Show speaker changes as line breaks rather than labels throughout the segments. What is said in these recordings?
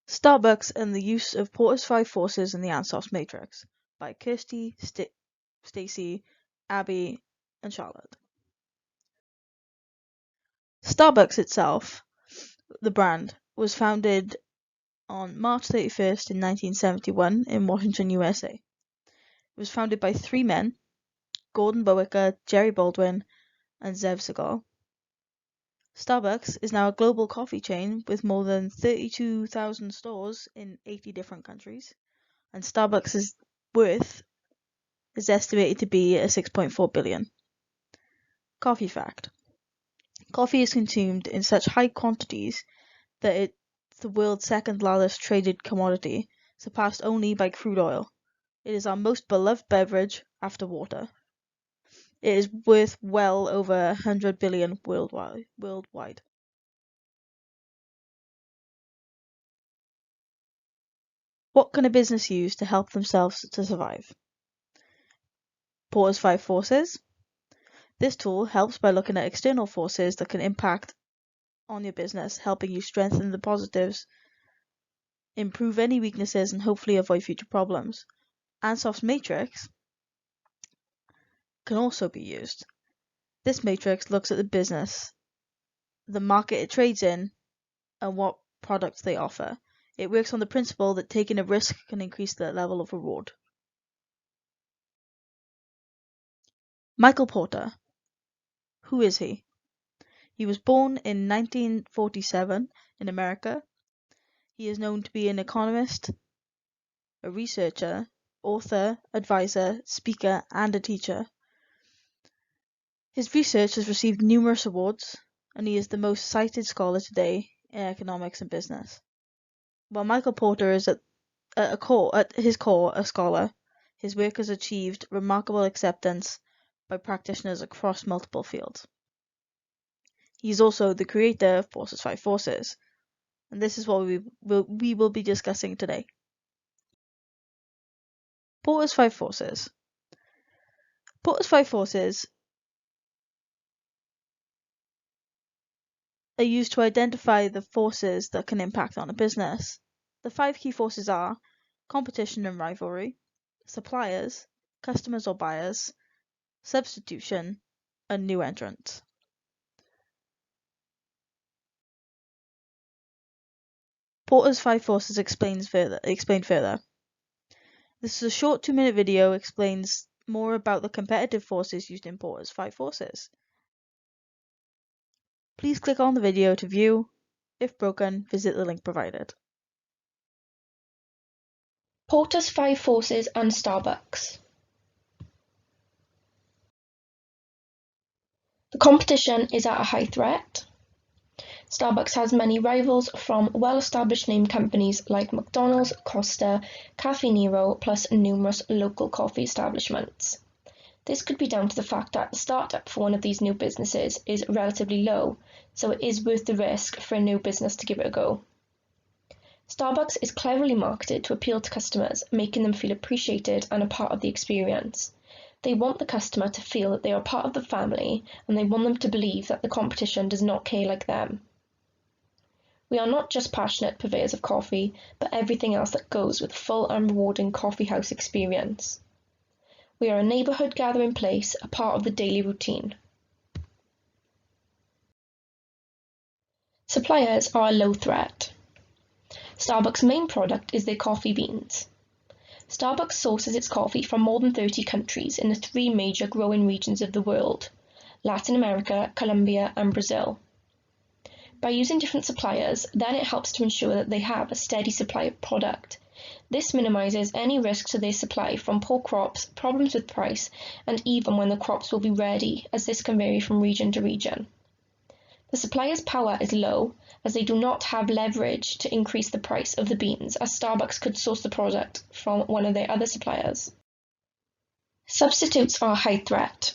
Starbucks and the Use of Porter's Five Forces in the Ansoff Matrix by Kirsty, Stacy, Abby, and Charlotte. Starbucks itself, the brand, was founded on March 31st in 1971 in Washington, USA. It was founded by three men, Gordon Bowicker, Jerry Baldwin, and Zev Segal. Starbucks is now a global coffee chain with more than 32,000 stores in 80 different countries, and Starbucks' worth is estimated to be at 6.4 billion. Coffee fact. Coffee is consumed in such high quantities that it's the world's second largest traded commodity, surpassed only by crude oil. It is our most beloved beverage after water. It is worth well over 100 billion worldwide. What can a business use to help themselves to survive? Porter's Five Forces. This tool helps by looking at external forces that can impact on your business, helping you strengthen the positives, improve any weaknesses, and hopefully avoid future problems. Ansoff's matrix can also be used. This matrix looks at the business, the market it trades in, and what products they offer. It works on the principle that taking a risk can increase the level of reward. Michael Porter. Who is he? He was born in 1947 in America. He is known to be an economist, a researcher, author, advisor, speaker, and a teacher. His research has received numerous awards, and he is the most cited scholar today in economics and business. While Michael Porter is at his core a scholar, his work has achieved remarkable acceptance by practitioners across multiple fields. He is also the creator of Porter's Five Forces, and this is what we will be discussing today. Porter's Five Forces. Porter's Five Forces are used to identify the forces that can impact on a business. The five key forces are competition and rivalry, suppliers, customers or buyers, substitution, and new entrants. Porter's Five Forces explained further. This is a short 2-minute video explains more about the competitive forces used in Porter's Five Forces. Please click on the video to view. If broken, visit the link provided.
Porter's Five Forces and Starbucks. The competition is at a high threat. Starbucks has many rivals from well-established name companies like McDonald's, Costa, Caffè Nero, plus numerous local coffee establishments. This could be down to the fact that the startup for one of these new businesses is relatively low, so it is worth the risk for a new business to give it a go. Starbucks is cleverly marketed to appeal to customers, making them feel appreciated and a part of the experience. They want the customer to feel that they are part of the family, and they want them to believe that the competition does not care like them. We are not just passionate purveyors of coffee, but everything else that goes with a full and rewarding coffee house experience. We are a neighbourhood gathering place, a part of the daily routine. Suppliers are a low threat. Starbucks' main product is their coffee beans. Starbucks sources its coffee from more than 30 countries in the three major growing regions of the world: Latin America, Colombia, and Brazil. By using different suppliers, then it helps to ensure that they have a steady supply of product. This minimises any risk to their supply from poor crops, problems with price, and even when the crops will be ready, as this can vary from region to region. The supplier's power is low, as they do not have leverage to increase the price of the beans, as Starbucks could source the product from one of their other suppliers. Substitutes are a high threat.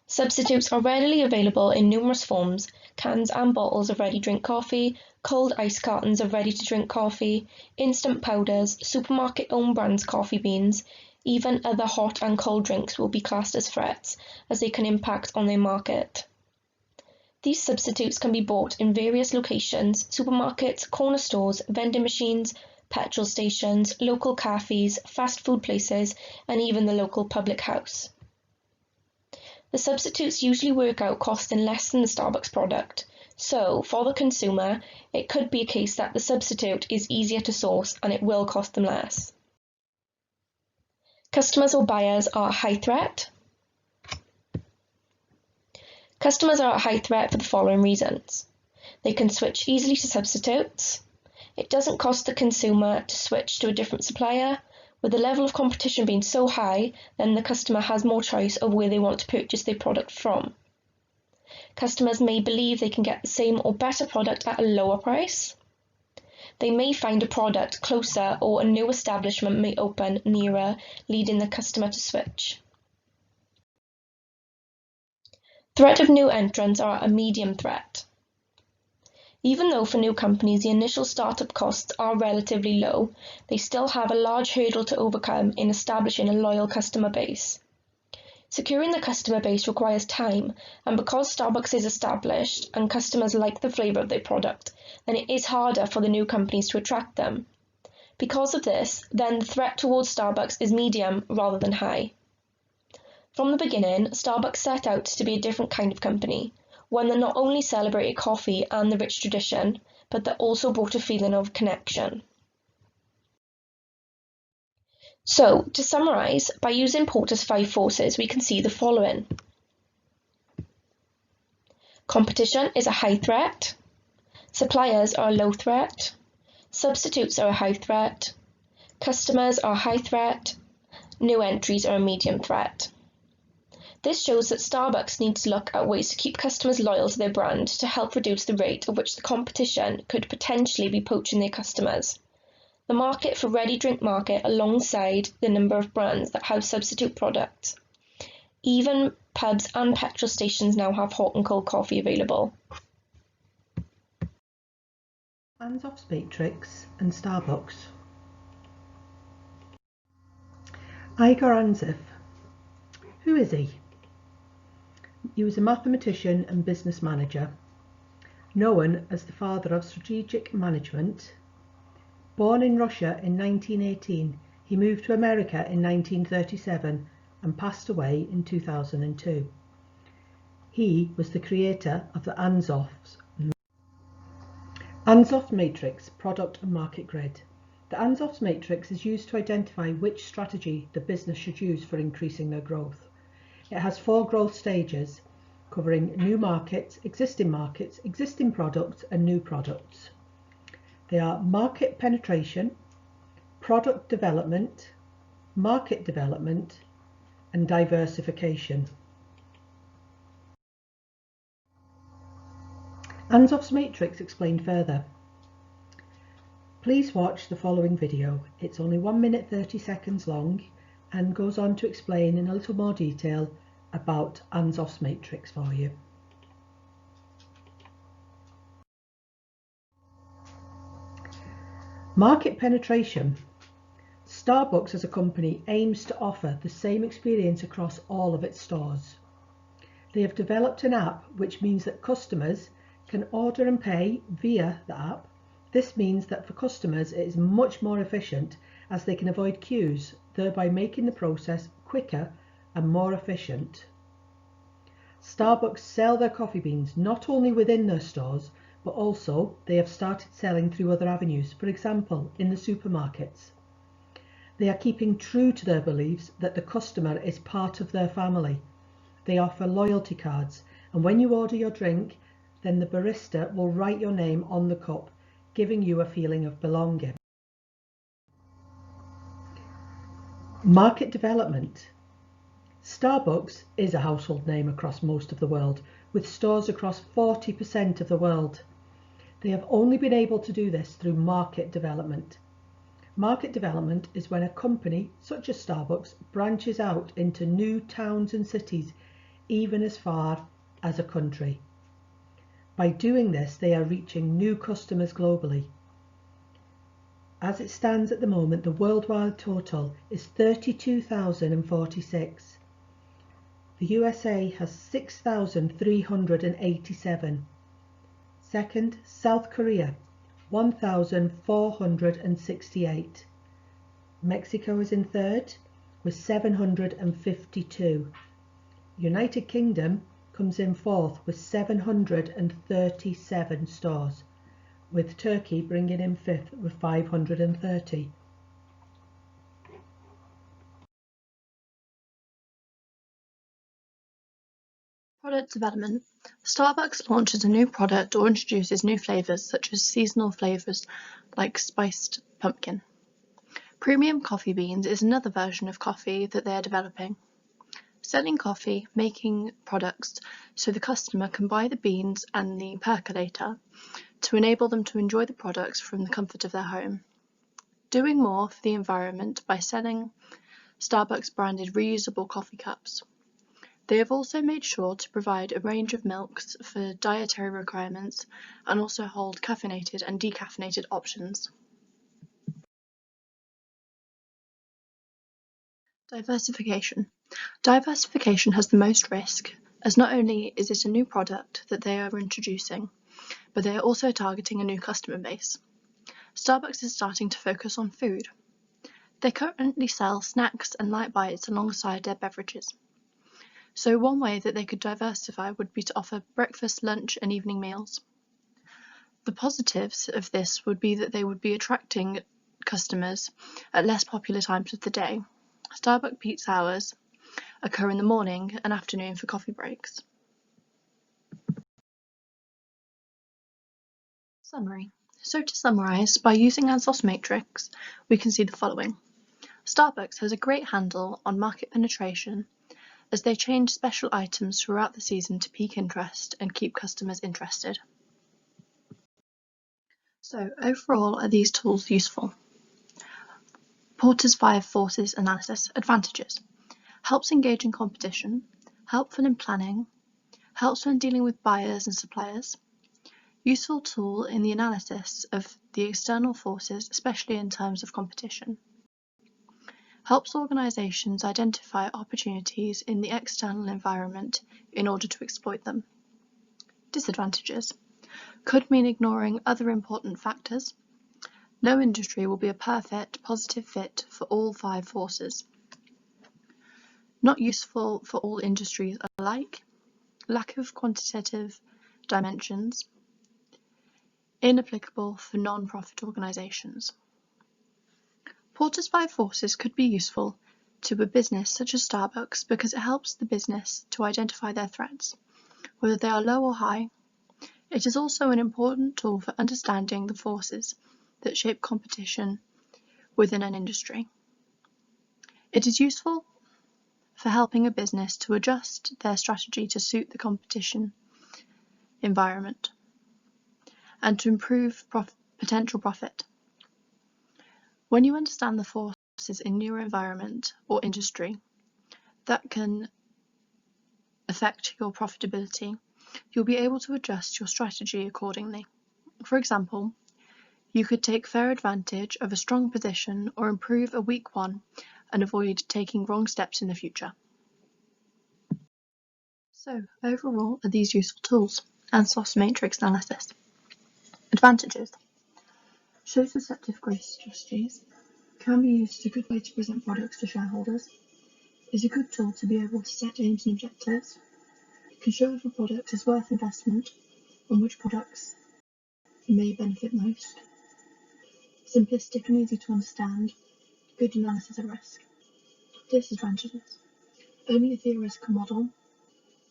Substitutes are readily available in numerous forms: cans and bottles of ready-drink coffee, cold ice cartons of ready-to-drink coffee, instant powders, supermarket own brands coffee beans. Even other hot and cold drinks will be classed as threats, as they can impact on their market. These substitutes can be bought in various locations: supermarkets, corner stores, vending machines, petrol stations, local cafes, fast food places, and even the local public house. The substitutes usually work out costing less than the Starbucks product, so for the consumer, it could be a case that the substitute is easier to source and it will cost them less. Customers or buyers are a high threat. Customers are a high threat for the following reasons. They can switch easily to substitutes. It doesn't cost the consumer to switch to a different supplier. With the level of competition being so high, then the customer has more choice of where they want to purchase their product from. Customers may believe they can get the same or better product at a lower price. They may find a product closer, or a new establishment may open nearer, leading the customer to switch. Threat of new entrants are a medium threat. Even though for new companies the initial startup costs are relatively low, they still have a large hurdle to overcome in establishing a loyal customer base. Securing the customer base requires time, and because Starbucks is established and customers like the flavour of their product, then it is harder for the new companies to attract them. Because of this, then the threat towards Starbucks is medium rather than high. From the beginning, Starbucks set out to be a different kind of company, one that not only celebrated coffee and the rich tradition, but that also brought a feeling of connection. So, to summarise, by using Porter's 5 forces, we can see the following. Competition is a high threat. Suppliers are a low threat. Substitutes are a high threat. Customers are a high threat. New entries are a medium threat. This shows that Starbucks needs to look at ways to keep customers loyal to their brand to help reduce the rate at which the competition could potentially be poaching their customers. The market for ready-drink market alongside the number of brands that have substitute products. Even pubs and petrol stations now have hot and cold coffee available.
Ansoff's matrix and Starbucks. Igor Ansoff. Who is he? He was a mathematician and business manager, known as the father of strategic management. Born in Russia in 1918, he moved to America in 1937 and passed away in 2002. He was the creator of the Ansoff matrix, product and market grid. The Ansoff matrix is used to identify which strategy the business should use for increasing their growth. It has 4 growth stages, covering new markets, existing products and new products. They are market penetration, product development, market development, and diversification. Ansoff's matrix explained further. Please watch the following video. It's only 1 minute 30 seconds long and goes on to explain in a little more detail about Ansoff's matrix for you. Market penetration. Starbucks as a company aims to offer the same experience across all of its stores. They have developed an app which means that customers can order and pay via the app. This means that for customers it is much more efficient as they can avoid queues, thereby making the process quicker and more efficient. Starbucks sell their coffee beans not only within their stores, but also they have started selling through other avenues, for example in the supermarkets. They are keeping true to their beliefs that the customer is part of their family. They offer loyalty cards, and when you order your drink, then the barista will write your name on the cup, giving you a feeling of belonging. Market development. Starbucks is a household name across most of the world, with stores across 40% of the world. They have only been able to do this through market development. Market development is when a company, such as Starbucks, branches out into new towns and cities, even as far as a country. By doing this, they are reaching new customers globally. As it stands at the moment, the worldwide total is 32,046. The USA has 6,387. Second, South Korea, 1,468. Mexico is in third with 752. United Kingdom comes in fourth with 737 stores, with Turkey bringing in fifth with 530.
Product development. Starbucks launches a new product or introduces new flavours such as seasonal flavours like spiced pumpkin. Premium coffee beans is another version of coffee that they are developing. Selling coffee, making products so the customer can buy the beans and the percolator to enable them to enjoy the products from the comfort of their home. Doing more for the environment by selling Starbucks branded reusable coffee cups. They have also made sure to provide a range of milks for dietary requirements and also hold caffeinated and decaffeinated options. Diversification. Diversification has the most risk, as not only is it a new product that they are introducing, but they are also targeting a new customer base. Starbucks is starting to focus on food. They currently sell snacks and light bites alongside their beverages. So one way that they could diversify would be to offer breakfast, lunch and evening meals. The positives of this would be that they would be attracting customers at less popular times of the day. Starbucks peak hours occur in the morning and afternoon for coffee breaks. Summary. So to summarise, by using Ansoff's matrix, we can see the following. Starbucks has a great handle on market penetration as they change special items throughout the season to pique interest and keep customers interested. So overall, are these tools useful? Porter's 5 forces analysis. Advantages. Helps engage in competition, helpful in planning, helps when dealing with buyers and suppliers, useful tool in the analysis of the external forces, especially in terms of competition, helps organisations identify opportunities in the external environment in order to exploit them. Disadvantages. Could mean ignoring other important factors. No industry will be a perfect, positive fit for all 5 forces. Not useful for all industries alike. Lack of quantitative dimensions. Inapplicable for non-profit organisations. Porter's 5 forces could be useful to a business such as Starbucks because it helps the business to identify their threats, whether they are low or high. It is also an important tool for understanding the forces that shape competition within an industry. It is useful for helping a business to adjust their strategy to suit the competition environment and to improve potential profit. When you understand the forces in your environment or industry that can affect your profitability, you'll be able to adjust your strategy accordingly. For example, you could take fair advantage of a strong position or improve a weak one and avoid taking wrong steps in the future. So, overall, are these useful tools? Ansoff's matrix analysis. Advantages. Shows deceptive growth strategies. Can be used as a good way to present products to shareholders. Is a good tool to be able to set aims and objectives. Can show if a product is worth investment and which products may benefit most. Simplistic and easy to understand. Good analysis of risk. Disadvantages. Only a theoretical model.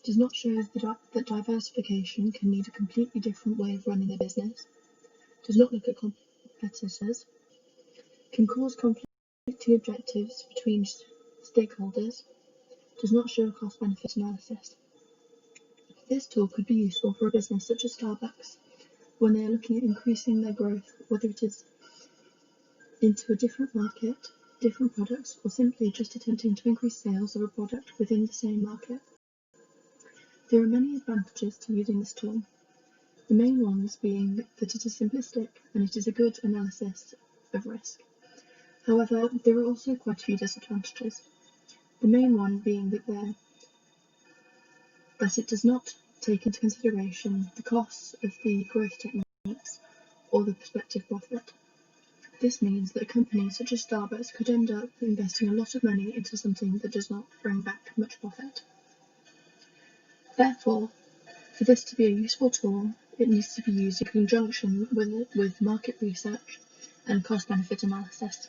Does not show that diversification can need a completely different way of running a business. Does not look at competitors. Can cause conflicting objectives between stakeholders. Does not show a cost-benefit analysis. This tool could be useful for a business such as Starbucks when they are looking at increasing their growth, whether it is into a different market, different products, or simply just attempting to increase sales of a product within the same market. There are many advantages to using this tool, the main ones being that it is simplistic and it is a good analysis of risk. However, there are also quite a few disadvantages, the main one being that there
but it does not take into consideration the costs of the growth techniques or the prospective profit. This means that a company such as Starbucks could end up investing a lot of money into something that does not bring back much profit. Therefore, for this to be a useful tool, it needs to be used in conjunction with market research and cost-benefit analysis.